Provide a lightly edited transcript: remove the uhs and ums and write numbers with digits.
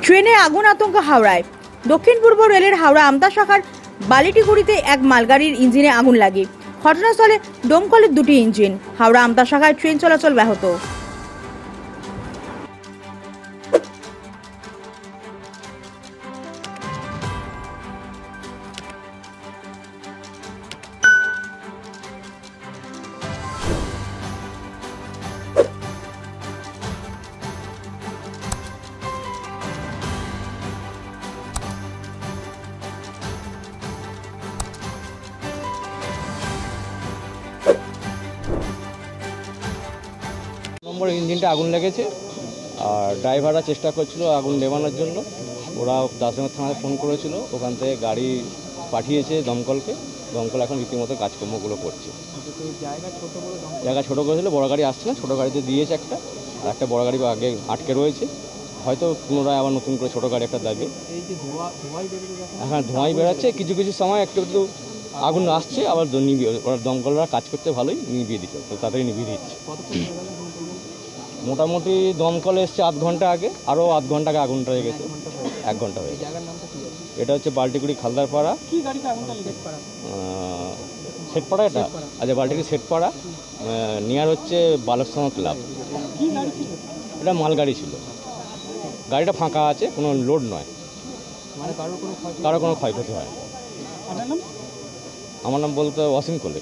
ট্রেনে আগুন আতঙ্ক হাওড়ায়। দক্ষিণ পূর্ব রেলের হাওড়া আমতা শাখার বালিটিগুড়িতে এক মালগাড়ির ইঞ্জিনে আগুন লাগে। ঘটনাস্থলে দমকলের দুটি ইঞ্জিন। হাওড়া আমতা শাখায় ট্রেন চলাচল ব্যাহত। নম্বর ইঞ্জিনটা আগুন লেগেছে আর ড্রাইভাররা চেষ্টা করছিল আগুন নেভানোর জন্য। ওরা দাসনগর থানায় ফোন করেছিল, ওখান থেকে গাড়ি পাঠিয়েছে দমকলকে। দমকল এখন রীতিমতো কাজকর্মগুলো করছে। জায়গা ছোটো করেছিল, বড় গাড়ি আসছে না, ছোটো গাড়িতে দিয়েছে একটা, আর একটা বড় গাড়ি আগে আটকে রয়েছে। হয়তো পুনরায় আবার নতুন করে ছোটো গাড়ি একটা লাগবে। হ্যাঁ, ধোঁয়াই বেরোচ্ছে, কিছু কিছু সময় একটু একটু আগুন আসছে, আবার নিভিয়ে ওরা দমকলরা কাজ করতে ভালোই নিভিয়ে দিচ্ছে, তো তাড়াতাড়ি নিভিয়ে দিচ্ছে। মোটামুটি দমকল এসছে আধ ঘন্টা আগে, আরও আধ ঘন্টা আগে আগুনটা লেগেছে। 1 ঘন্টা হয়ে গেছে। এটা হচ্ছে বাল্টিগুড়ি খালদারপাড়া, শেটপাড়া। এটা আচ্ছা, বাল্টিগুড়ি শেটপাড়া নিয়ার হচ্ছে বালকসংঘ ক্লাব। এটা মালগাড়ি ছিল, গাড়িটা ফাঁকা আছে, কোনো লোড নয়, কারো কোনো ক্ষয়ক্ষতি হয়। আমার নাম বলতে অসীম কোলে।